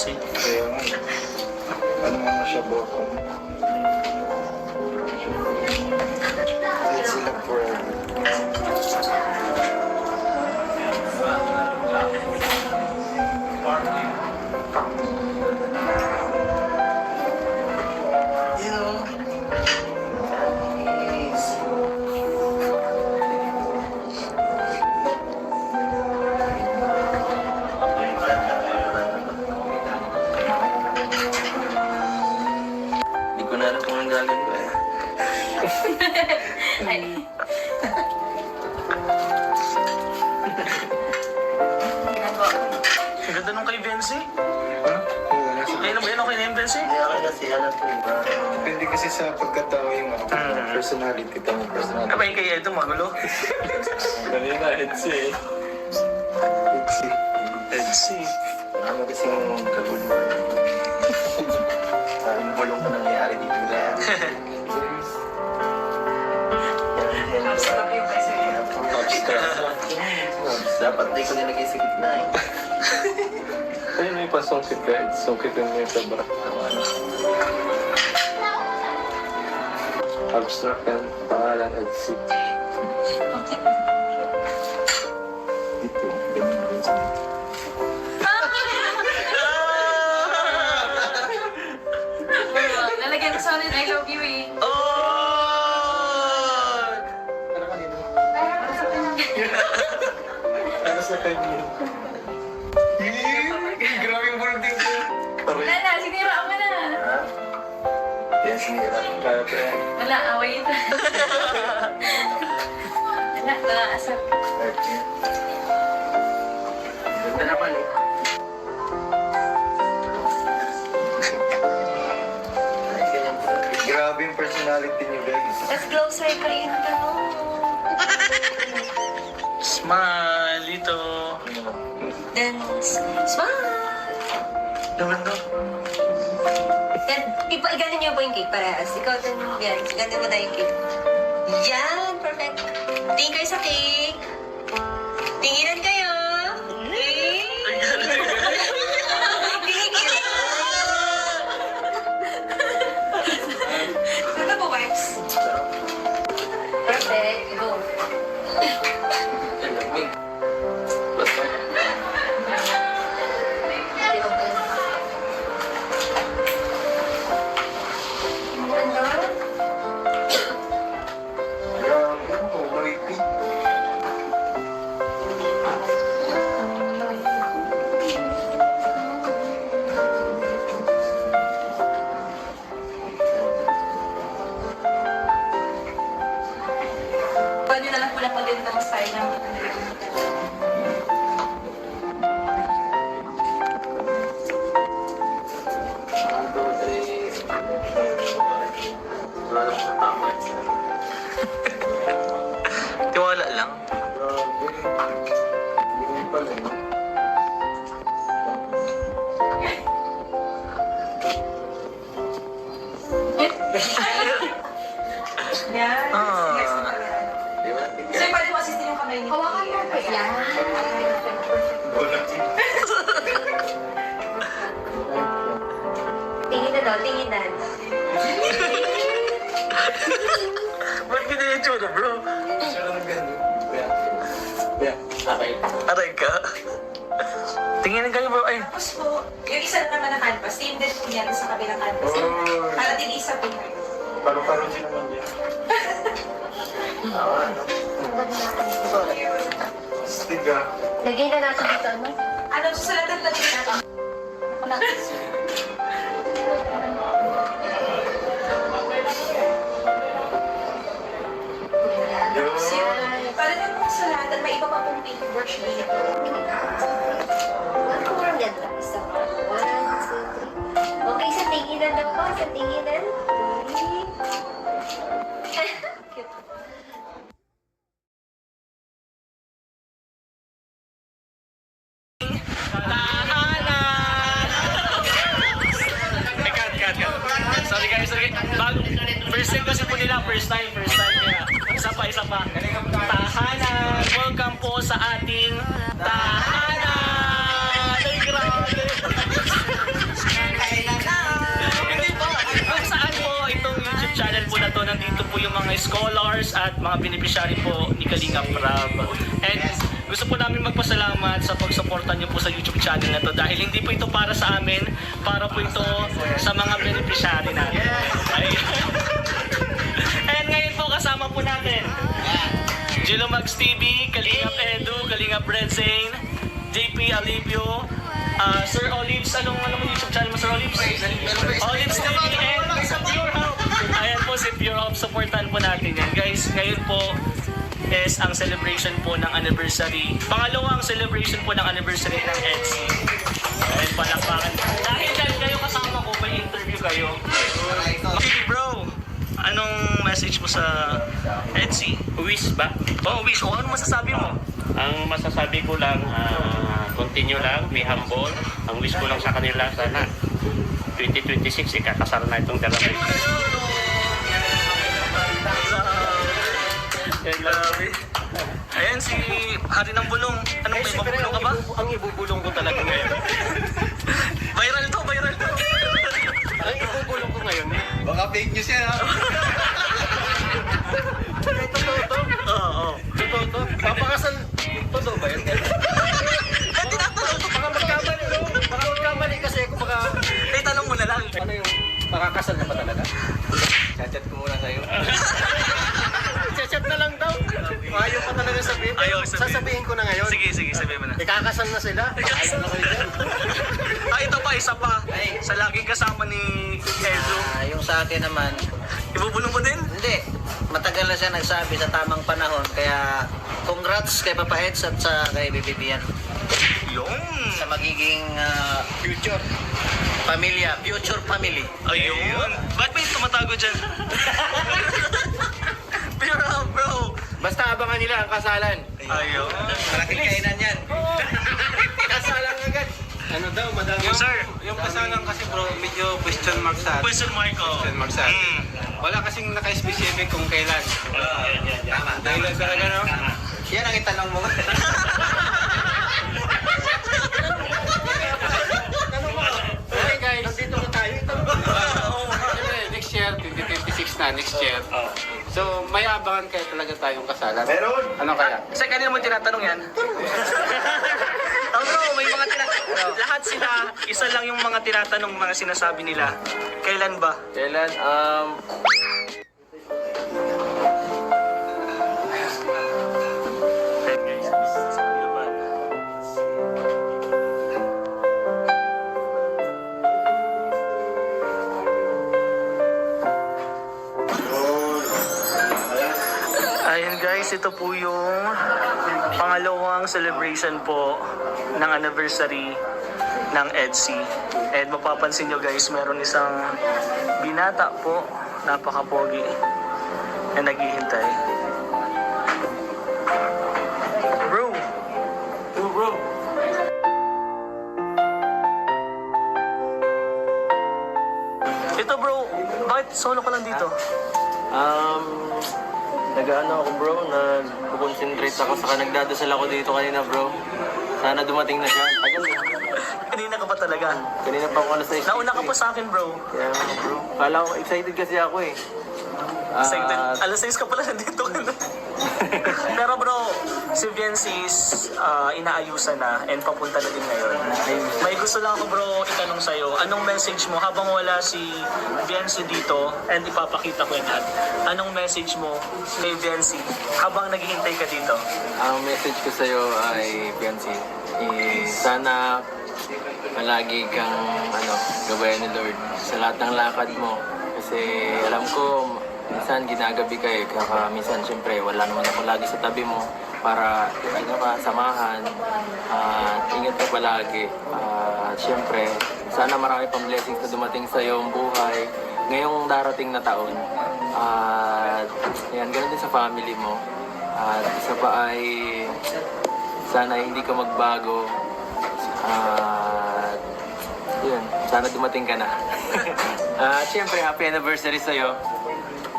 Fancy. Kaya nga. Ano nga siya boko? Let's look forever. You know, Hindi ko na alam kung anong gagawin ko eh. Ay. Ang ganda nung kay Vinci. ha? Wala sa... Okay na ba yan? Okay na yung Vinci? Hindi ako kasi alam ko iba. Depende kasi sa pagkatao yung ano, personality, tamang personality. Kapag kay Edo, magulo. Kanina, Edsi eh. Let's see. Edsi. Marami kasing kaguluhan. Parang bulong ko nangyayari dito lahat. Stop yung peso yun. Dapat di ko nilagay sa gitna eh. Ayun, may pasungkit ka. Sungkitin mo yung sobra. Abstract yan. Pangalan at si. Dito, ganun rin sa... Lalagyan ko sa akin, I love you eh. Oh! Ano kanina? Ano sa kanya? Grabe yung bullding ko. Wala na, sinira ako na. Yes, nira. Kaya pa yan. Wala, away ito. Wala, nakaasap. Ganda naman eh. Ay, ganyan po. Grabe yung personality niyo, guys. Let's closer kayo na tanong. Smile dito. Then, smile! Naman to. Then, ganun niyo po yung cake parehas. Ikaw din, yan. Ganun mo na yung cake. Yan! Perfect. Tingin kayo sa cake. Tinginan kayo. Eh? Tingin kayo. Ano po, wipes? Perfect. Go. Lamig. Grabe, oh, baby. Pwede na lang po na paganda mo style ng Wala na akong tama. Tiwala lang. Grabe. Hindi pala eh. Yan. Ah. Yes. Di ba? So, pwede mo assistin yung kamay niyo. Hawakan mo pa yan. Tinginan daw, tinginan. Ba't ganyan yung tsura, bro? Okay. Aray ka. Tingnan kayo, bro. Ay, Tapos po, yung isa naman na canvas, same din po yan sa kabilang canvas. Oh. Para din isa po kayo. Paro-paro din naman yan. Stiga. Lagay na natin dito, ano? Ano, susulatan lang din natin. Ako na. So, para din po susulatan, may iba pa pong paper brush dito. Ako ang ganda. Isa pa. 1, 2, 3. Okay, sa tinginan lang po. Sa tinginan. Cute. Sorry guys, sorry. First time kasi po nila, first time kaya. Isa pa. Tahanan! Welcome po sa ating tahanan! Ay, grabe! mga scholars at mga beneficiary po ni Kalinga Prab. And gusto po namin magpasalamat sa pagsuporta niyo po sa YouTube channel na to dahil hindi po ito para sa amin, para po ito sa mga beneficiary natin. And ngayon po kasama po natin Jilomax TV, Kalingap Edu, Kalingap Red Zane, JP Alivio, Sir Olives, anong YouTube channel mo, Sir Olives? Olives TV and Pure Hope. Ayan po si Pure Hope, supportan po natin yan. Guys, ngayon po is ang celebration po ng anniversary. Pangalawang celebration po ng anniversary ng EDSI. Ayan, palakpakan. Dahil kayo kasama ko, may interview kayo. Okay, bro. Anong message mo sa EDSI? Wish ba? Oh, wish. O, ano masasabi mo? Ang masasabi ko lang, continue lang, be humble. Ang wish ko lang sa kanila, sana 2026, ikakasal na itong dalawa. Grabe. Ayan si Hari ng Bulong. Anong may mabulong ka ba? Ang ibubulong ko talaga ngayon. Viral to, viral to. Ang ibubulong ko ngayon, Baka fake news yan ha. totoo to. Oo. Totoo to. Papakasal. Totoo ba yan? Hindi na to. Baka magkamali, no? Baka magkamali kasi ako baka... Eh, tanong mo na lang. Ano yung makakasal na ba talaga? Chat ko muna sa'yo. Chat na lang daw. Ayaw pa talaga sabihin. Ayaw sabihin. Sasabihin ko na ngayon. Sige, sabihin mo na. Ikakasal na sila. Ayaw na kayo dyan. Ito pa, isa pa. Sa laging kasama ni Edu. Yung sa akin naman, Ibubulong mo din? hindi. Matagal na siya nagsabi sa tamang panahon. Kaya congrats kay Papa Eds at sa kay Bibibian Yung. sa magiging future pamilya, future family. Ayun. Ba't may tumatago dyan? Pure up, bro. Basta abangan nila ang kasalan. Ayun. Malaking kainan yan. Kasalan agad. Ano daw, madami. Sir, Yung kasalan kasi bro, medyo question mark sa atin. question mark ko. Question mark sa atin. Wala kasing naka-specific kung kailan. Tama, Dahil talaga no? Yan ang itanong mo. Okay guys, nandito na tayo. Next year, 2026 na, next year. So, may abangan kaya talaga tayong kasalan. Meron. Ano kaya? Sa kanina mo tinatanong yan? Bro, may mga lahat sila, isa lang yung mga tinatanong, mga sinasabi nila. Kailan ba? Kailan? Ayan guys. Ayan guys, ito po yung pangalawang celebration po ng anniversary ng EDSI. And mapapansin nyo guys, meron isang binata po, napaka-pogi, na naghihintay. Bro! Bro! Ito bro, bakit solo ka lang dito? Nag-ano ako bro, nag-concentrate ako saka nagdadasal ako dito kanina bro. Sana dumating na siya. Tagal na. Kanina ka pa talaga. Kanina pa ako alas 6. Nauna ka pa sa akin bro. Kaya bro, kala ko excited kasi ako eh. Excited. Alas 6 ka pala nandito ka na. Pero bro, si Viensis inaayusan na and papunta na din ngayon. May gusto lang ako bro itanong sa'yo. Anong message mo habang wala si Viensi dito and ipapakita ko yan lahat. Anong message mo kay Viensi habang naghihintay ka dito? Ang message ko sa'yo ay, Biancy, sana palagi kang gabayan ni Lord sa lahat ng lakad mo. Kasi alam ko, minsan ginagabi kayo, kaya minsan syempre wala naman ako lagi sa tabi mo para samahan at ingat ka palagi. At syempre, sana marami pang blessings na dumating sa iyong buhay ngayong darating na taon. At yan, ganun din sa family mo. At isa pa ay sana hindi ka magbago. At yun, sana dumating ka na. At syempre, happy anniversary sa'yo.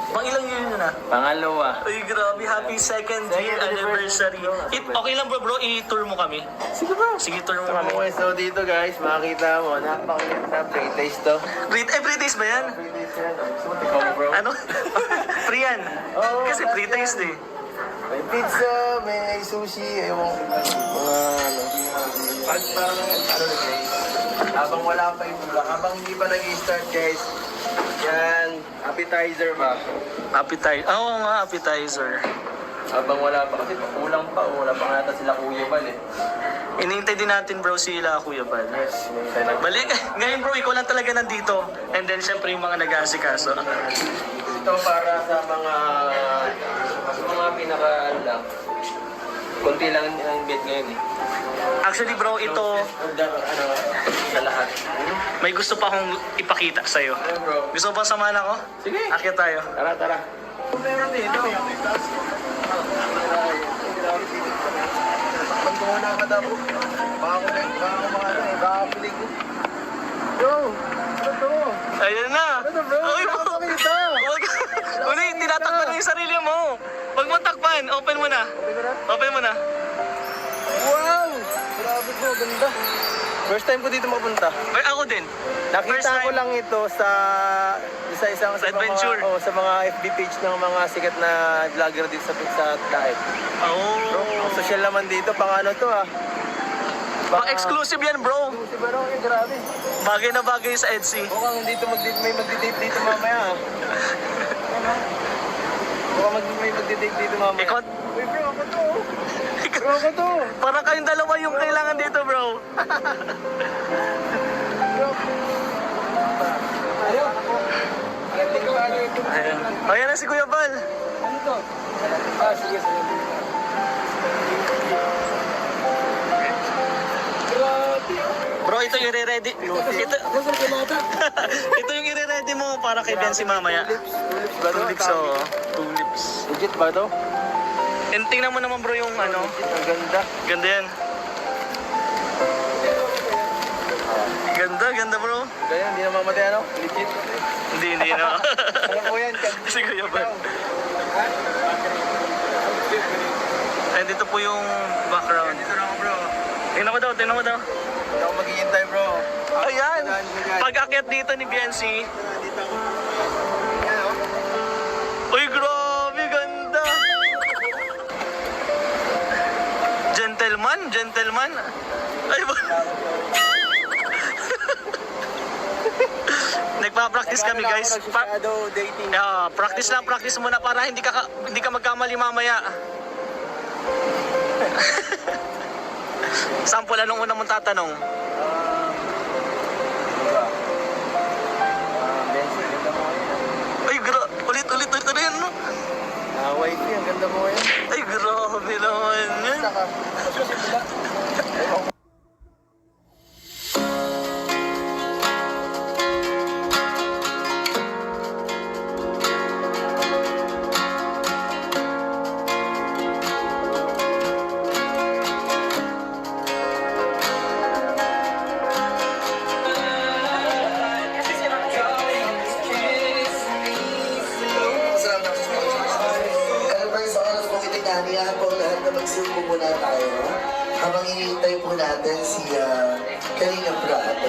Pang ilang year nyo na? Pangalawa. Uy, grabe. Happy second year anniversary. Okay lang bro, i-tour mo kami. Sige bro. Sige, tour mo kami. Okay, so dito guys, makikita mo, napakaganda, pre-taste to. Every days ba yan? Pre-taste yan. Gusto mo tikman mo bro? Ano? Free yan. Kasi free taste eh. May pizza, may sushi, ewan ko. Mga ano. Pag parang, ano guys, habang wala pa yung ulam, habang hindi pa nag-start guys, yan, appetizer ba? Appetizer. Oo nga, appetizer. Habang wala pa, kasi kulang pa, wala pa nga nata sila Kuya Bal eh. Inintay din natin bro sila Kuya Bal. Yes, hinihintay na. Balik, ngayon bro, ikaw lang talaga nandito. And then syempre yung mga nag-aasikaso. Ito para sa mga pinaka, ano lang, konti lang ang bed ngayon eh. Actually bro, ito, Ano, sa lahat. may gusto pa akong ipakita sa'yo. Ano bro? Gusto mo bang samahan ako? Sige. Akyat tayo. Tara, tara. Meron dito. Pag kumuna ka daw, baka piling ko. Bro, ano to? Ayun na. Ano bro? Uy, bro. Nakakita. Uli, tinatakpan mo yung sarili mo. Huwag mo takpan. Open mo na. Open mo na. Wow! Grabe bro, ganda. First time ko dito mapunta. Ay, ako din. First Nakita ko time. lang ito sa isang Sa adventure. sa mga FB page ng mga sikat na vlogger dito sa Daet. Bro, Oh. ang social naman dito, pang ano to ah. Pang-exclusive yan bro. Exclusive bro, grabe. Bagay na bagay sa EDSI. Mukhang may magdi-date dito mamaya ah. Mukhang may magdi-date dito mamaya. Ikaw, Uy bro, ako to. Bro, ako to. parang kayong dalawa yung kailangan dito bro. Ayan. Ayan na si Kuya Bal. Ano to? Ah, sige, sige. Bro, ito yung i-ready. Ito yung i-ready mo para kay Bensi mamaya. Tulips ba to? Tulips, oo. Tulips. Legit ba to? And tingnan mo naman bro yung ano. Ang ganda. Ganda yan. Ganda, ganda bro. Kaya hindi na mamatay ano? Legit. Hindi na. Ano po yan? Si Kuya Bal. And dito po yung background. Dito na ako bro. Tingnan mo daw, tingnan mo daw. Hindi ako maghihintay bro. Ayan! Pag-akyat dito ni Biancy. Dito ako. Ayan oh. Uy, grabe, ganda! Gentleman, gentleman. Ay, ba? Nagpa-practice kami guys. Shadow dating. Practice muna para hindi ka magkamali mamaya. Sample, anong una mong tatanong? Benson, ganda mo yan. Ay, ulit na yan, no? Wifey, ang ganda mo yan. Ay, grabe naman yan. Saka, susimula. Kaniya po lahat na magsuko muna tayo habang hinihintay po natin si Kalinga Brad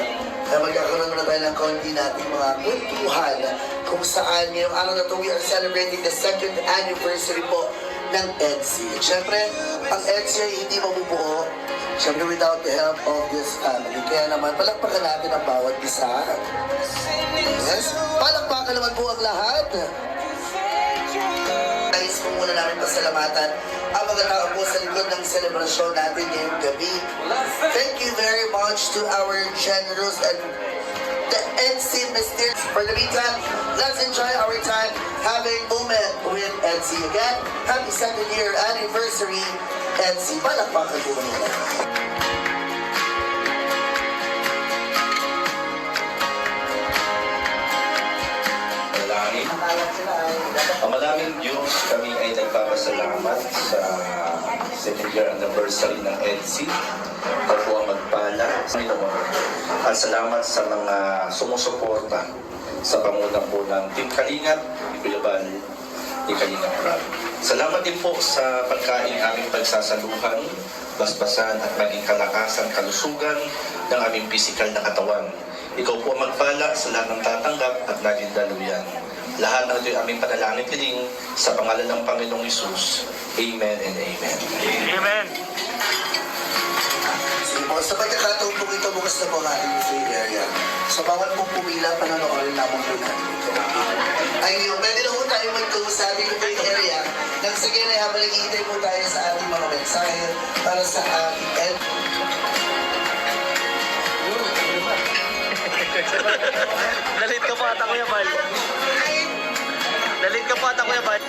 na magkakaroon muna tayo ng konti nating mga kwentuhan kung saan ngayong araw na ito we are celebrating the 2nd anniversary po ng EDSI. Siyempre, ang EDSI ay hindi mabubuo siyempre without the help of this family. Kaya naman, palakpakan natin ang bawat isa. Yes, palakpakan naman po ang lahat. Nais po muna namin pasalamatan ang mga tao po sa likod ng selebrasyon natin ngayong gabi. Thank you very much to our generous and the EDSI Mysterious. For the meantime, let's enjoy our time having moment with EDSI again. Happy 2nd year anniversary, EDSI. Palakpakan po muna. Maraming Diyos, kami ay nagpapasalamat sa 2nd year anniversary ng EDSI. Ito po ang magpala sa Panginoon. At salamat sa mga sumusuporta sa pangunang po ng Team Kalingat, Pilabal, ni Kalingat Brad. Salamat din po sa pagkain aming pagsasaluhan, basbasan at maging kalakasan, kalusugan ng aming pisikal na katawan. Ikaw po ang magpala sa lahat ng tatanggap at naging daluyan. Lahat ng ito'y aming panalangin piling sa pangalan ng Panginoong Hesus. Amen and amen. Amen. Sige po, sa pagkakataon po ito, bukas na po ang ating free area. Sa bawat pong pumila, panonoorin naman po natin ito. Ayun, pwede na po tayo mag-close sa ating free area. Nang sige na habang naghihintay po tayo sa ating mga mensahe para sa ating Nalit ka pa ata, Kuya Bal. Nalit ka pa ata, Kuya Bal.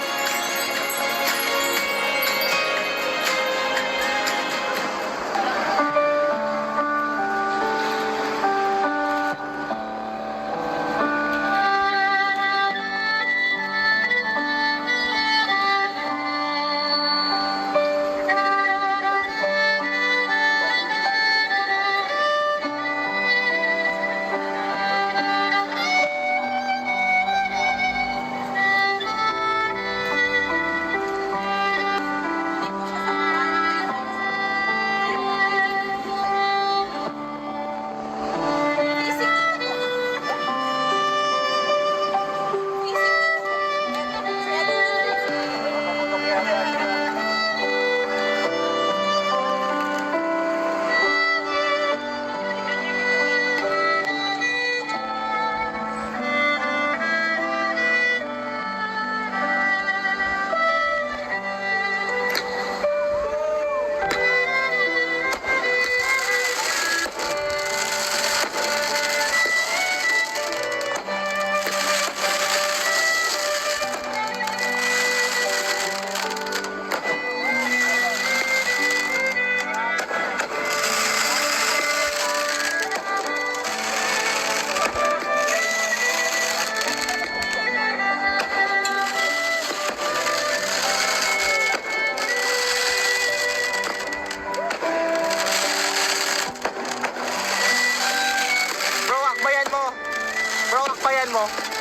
mo.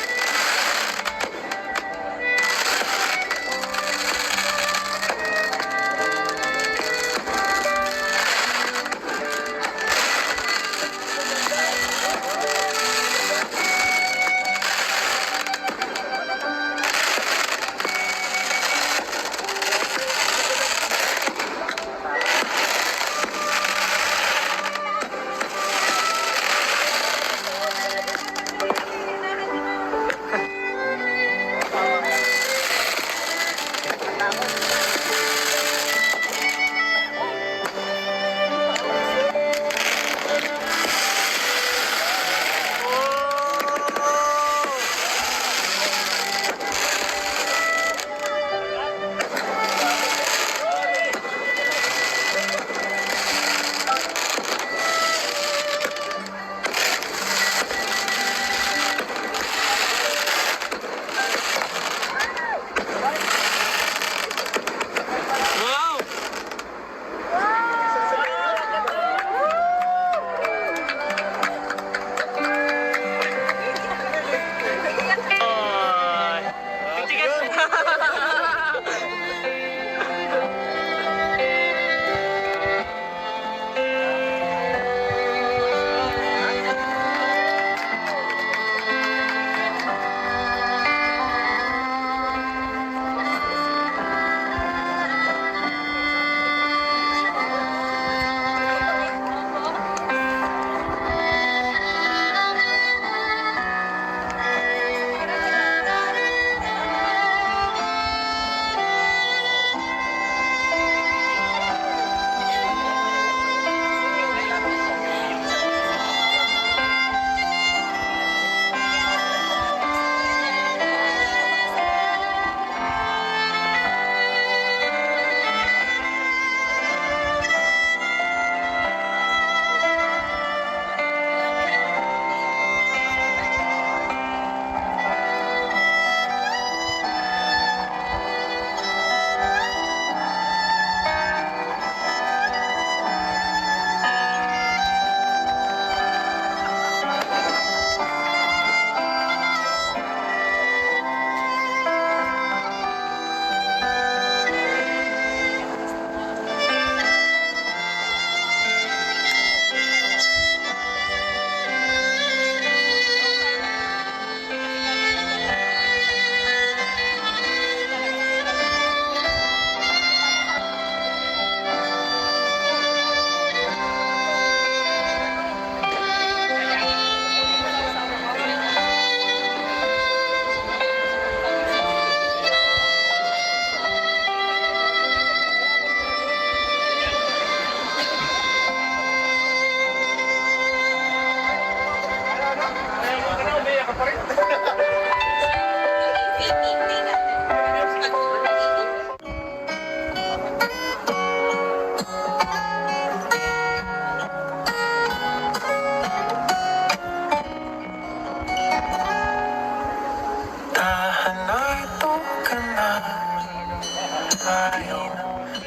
tayo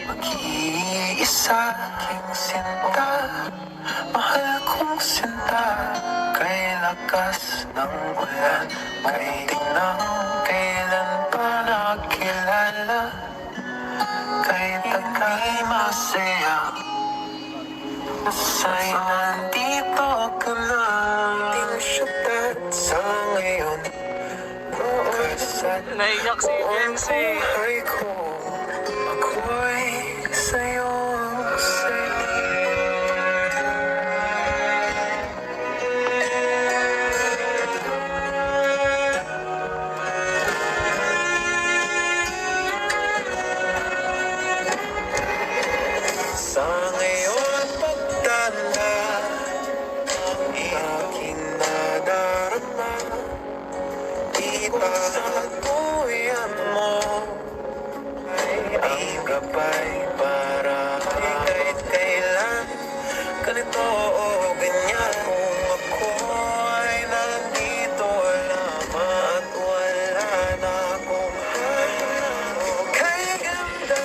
mag-iisa aking sinta, mahal kong sinta. Kay lakas ng ulan, kay tingnan kailan pa nakilala, kay tagay masaya. Nasa'y nandito ka na, ting syudad sa ngayon. Naiyak si MC. Buhay ko, ako'y sa'yo, sa ngayon pagtanda, ang aking nadarama, ipagtuyan mo ay gabay para kahit kailan, ganito o ganyan. Kung ako ay nandito lamang at wala na akong hanap, kay ganda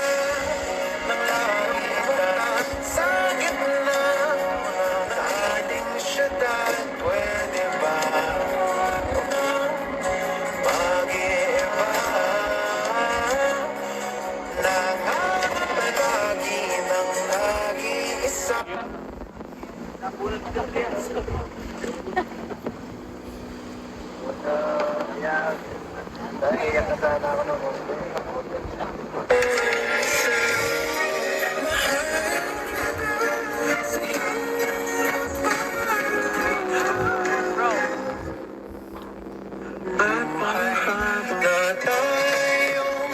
ng langit sa gitna ng ating syudad, pwede ba mag-iiba? Nangangalagi ng nag-iisa. Na tayong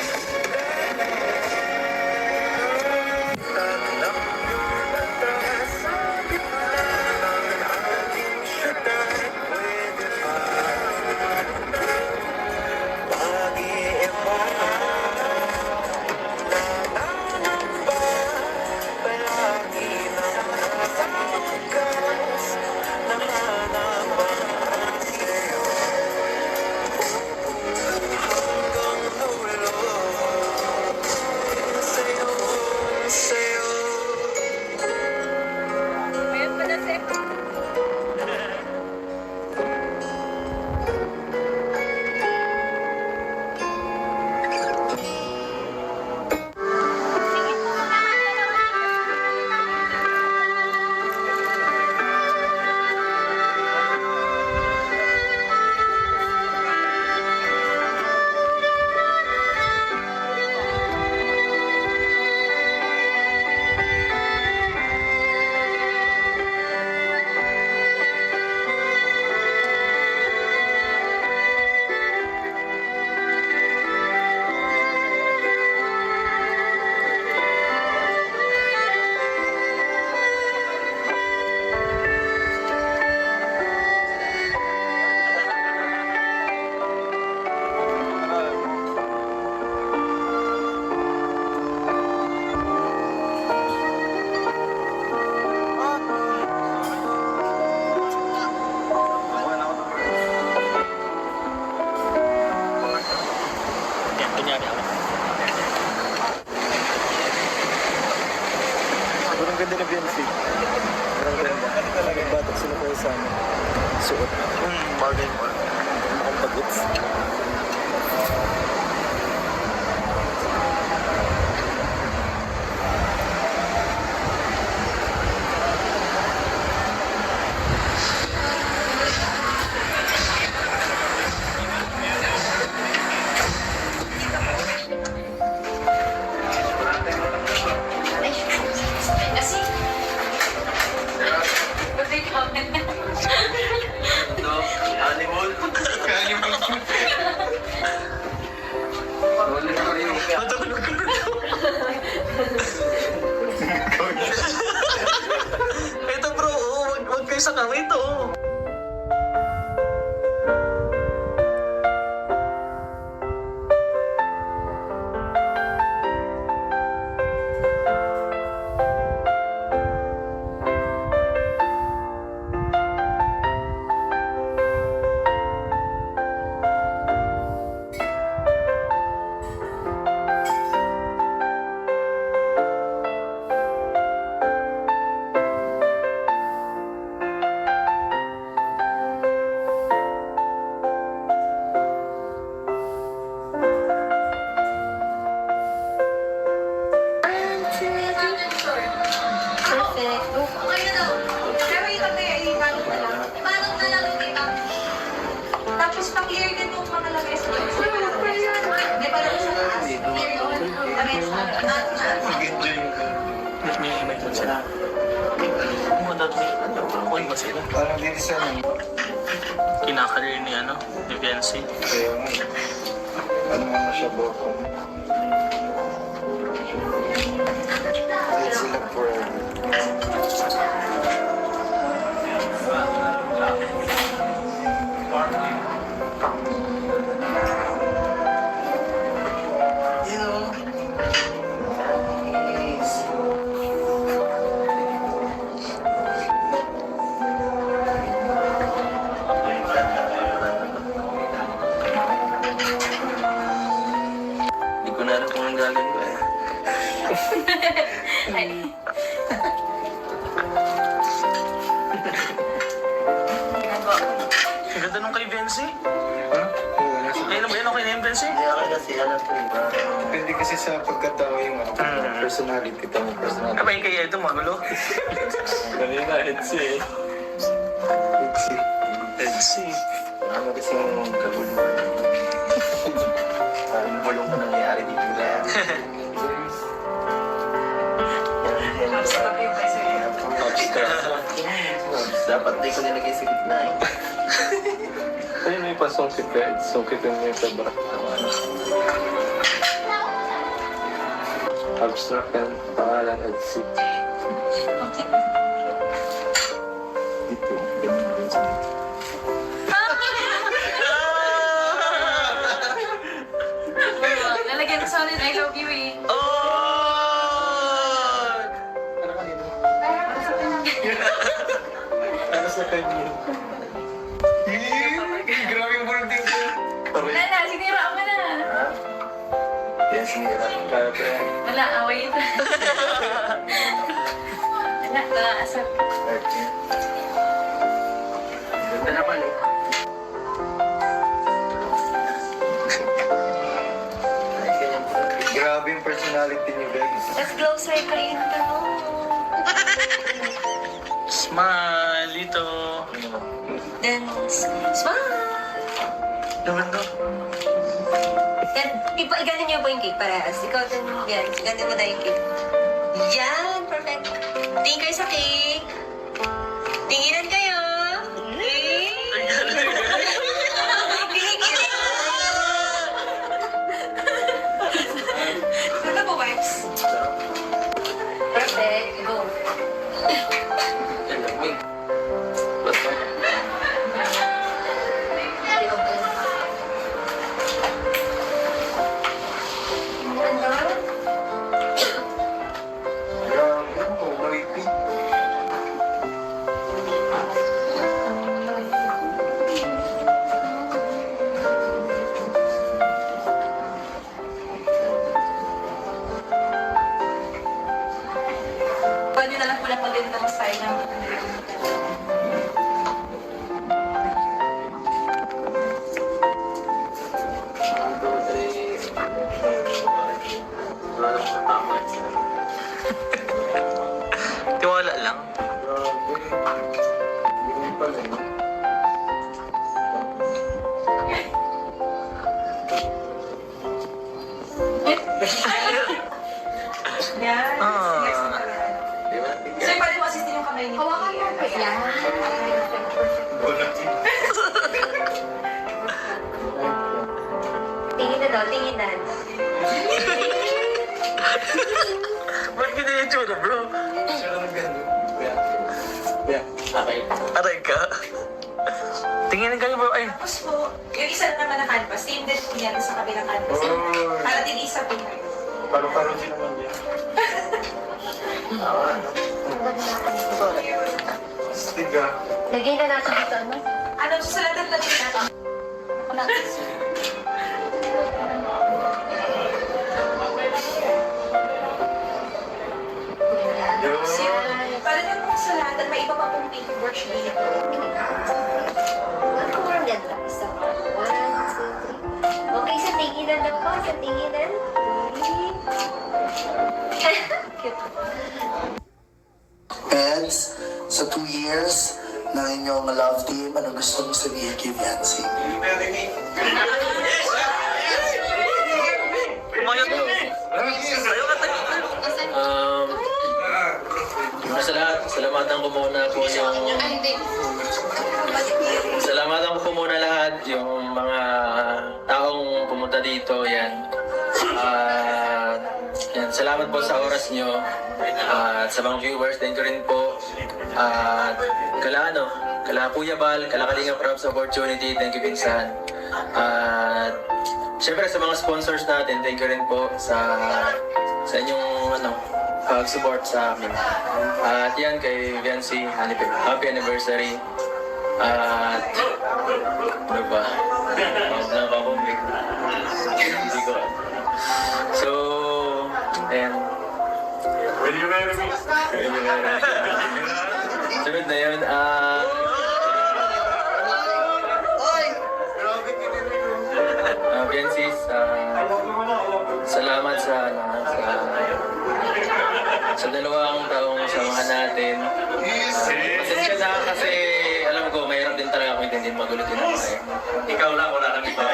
Sobrang ganda na BNC. Sobrang ganda. Nagbatak sila kayo sa amin. Suot. Bagay mo. Mukhang bagets. Kasi, No, animal. Saan ba sila? Parang dito sa Kinakarir ni ano, ni Viancy. kaya nga eh. Ano nga siya boko? Kahit sila forever. You know, Hindi ko na alam kung ang galing ko eh. Ang ganda nung kay Viancy. Ha? Oo, nasa... Okay na ba yan? Okay na yung Viancy? Hindi ako kasi alam ko ba? Depende kasi sa pagkatao yung personality. Tamang personality. Kapag kay Edo, magulo. Kanina, Edsi eh. Let's Edsy. Ano kasi yung kagulo? Parang bulong ko nangyayari dito lang. Dapat di ko nilagay sa gitna eh. Ayun, may pasungkit ka. Sungkitin mo yung sabra. Abstract yan. Pangalan, Edsi. Dito. Lalagyan ko solid, I love you eh. Oh! Ano sa kanya? Grabe yung boarding ko. Wala na, sinira ka na. Yes, nila. Kaya pa yan. Wala, away ito. Wala, nakaasap. Ganda naman eh. Ay, ganyan po. Grabe yung personality niyo, guys. Let's closer kayo na. Smile dito. Dance. Smile! Naman to. Yan, iganon niyo po yung cake parehas. Ikaw din, yan. Iganon mo na yung cake. Yan! Perfect. Tingin kayo sa cake. Tinginan kayo. Ano po, Max? Perfect. Go. Grabe, oh, creepy. Pwede na lang po na magandang style ng Tiwala lang. Grabe. Hindi pala eh. Yan. Ah. Yes, sir, pwede mo assistin yung kamay ni hawakan mo pa yan. Tinginan daw, tinginan. Ba't ganyan yung tsura, bro? Siya lang ganun. Yeah. Okay. Aray ka. Tingin kayo, bro. Ay, Tapos po, yung isa naman na canvas, same din po yan sa kabilang canvas. Oh. Para din isa po kayo. Paro-paro din naman yan. Stiga. Lagay na natin dito, ano? Ano, susalatan lang din natin. Ako na. Yun. Para din po sa lahat, at may iba pa pong paperwork siya dito. Ako ang ganda. Isa pa. 1, 2, 3. Okay, sa tinginan lang po. Sa tinginan. Cute. Peds, sa 2 years ng inyong love team, ano gusto mong sabihin kay Viancy? kumayot. Ayaw ka tayo. Sa lahat, salamatan ko muna po yung pumunta dito. Yan. Yan. Salamat po sa oras nyo. At sa mga viewers, thank you rin po. At kala Kuya Bal, kala Kalinga Prab sa opportunity. Thank you, Pinsan. At syempre sa mga sponsors natin, thank you rin po sa inyong pag-support sa amin. At yan kay Viancy, happy anniversary. At ano ba? Nakaka-comic. Hindi ko. So, and will you marry me? Sunod na yun. Viancy, salamat sa dalawang taong samahan natin. Pasensya na kasi alam ko, mayroon din talaga akong intindihin magulo din ako eh. Ikaw lang, wala lang iba.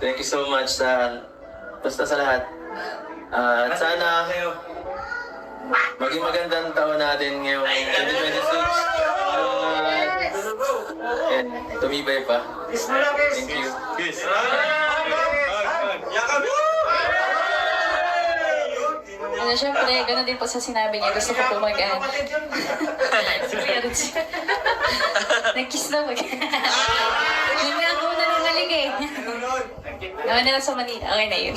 Thank you so much basta sa lahat. At sana maging magandang taon natin ngayong 2026. And tumibay pa. Thank you. Siyempre, gano'n din po sa sinabi niya. Gusto ko po nag-kiss na May ako na nang galing eh. Naman na lang sa Manila. Okay na yun.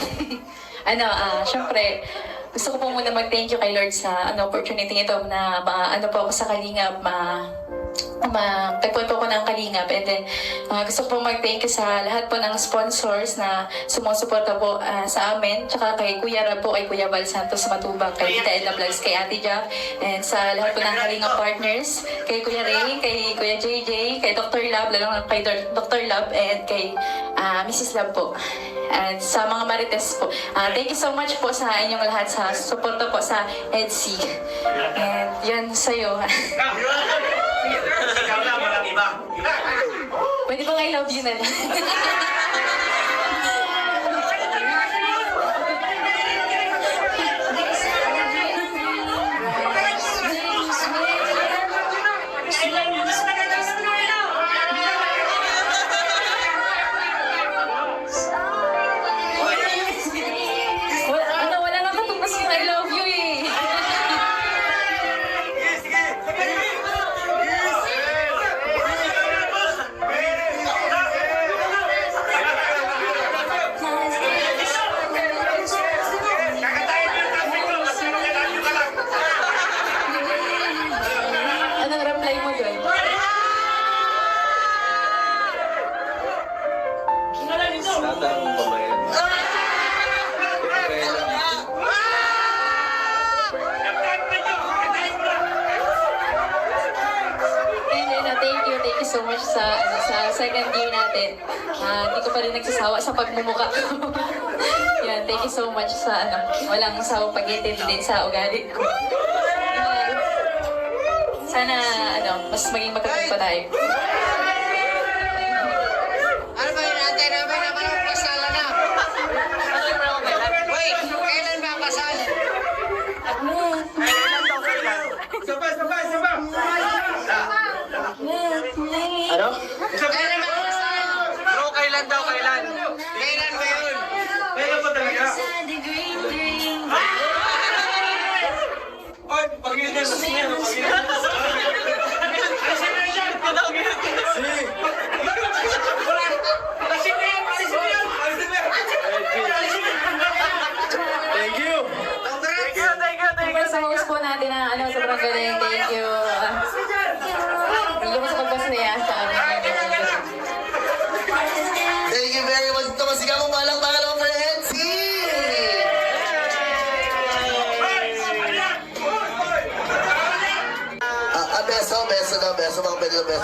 Siyempre, gusto ko po muna mag-thank you kay Lord sa opportunity ito na po ako sa Kalingap, tagpuan po ako ng Kalingap. And then, gusto ko po mag-thank you sa lahat po ng sponsors na sumusuporta po sa amin. Tsaka kay Kuya Rab po, kay Kuya Val Santos Matubang, kay Tita Edna Vlogs, kay Ate Jack. And sa lahat po ng Kalingap partners, kay Kuya Ray, kay Kuya JJ, kay Dr. Lab, lalong kay Dr. Lab, and kay Mrs. Lab po. At sa mga Marites po. Thank you so much po sa inyong lahat sa suporta po sa EDC. And yan sa'yo. Ikaw lang, walang iba. Pwede bang I love you na lang? Wala nang katupas yung I love you eh. Anong reply mo doon? Tatanong pa ba yan? Thank you so much sa second year natin. Hindi ko pa rin nagsasawa sa pagmumuka ko. Yan, thank you so much sa walang sawang pag-intindi din sa ugali ko. Sana mas maging magkatong pa tayo. Ano ba yun natin? Ano ba naman ang kasala na? Wait, kailan ba ang kasal? Ano? Kailan ba ang kasal? Bro, kailan daw? Kailan? Kailan ba yun? Kailan ba talaga? Oy, pag-ilan sa siya. Thank you! Sa host po natin na sobrang galing. Thank you. Hindi mo sa pagpasaya sa amin. Thank you very much. Ito masigaw mong malang pangalawang for NC! Beso mga pwede na beso.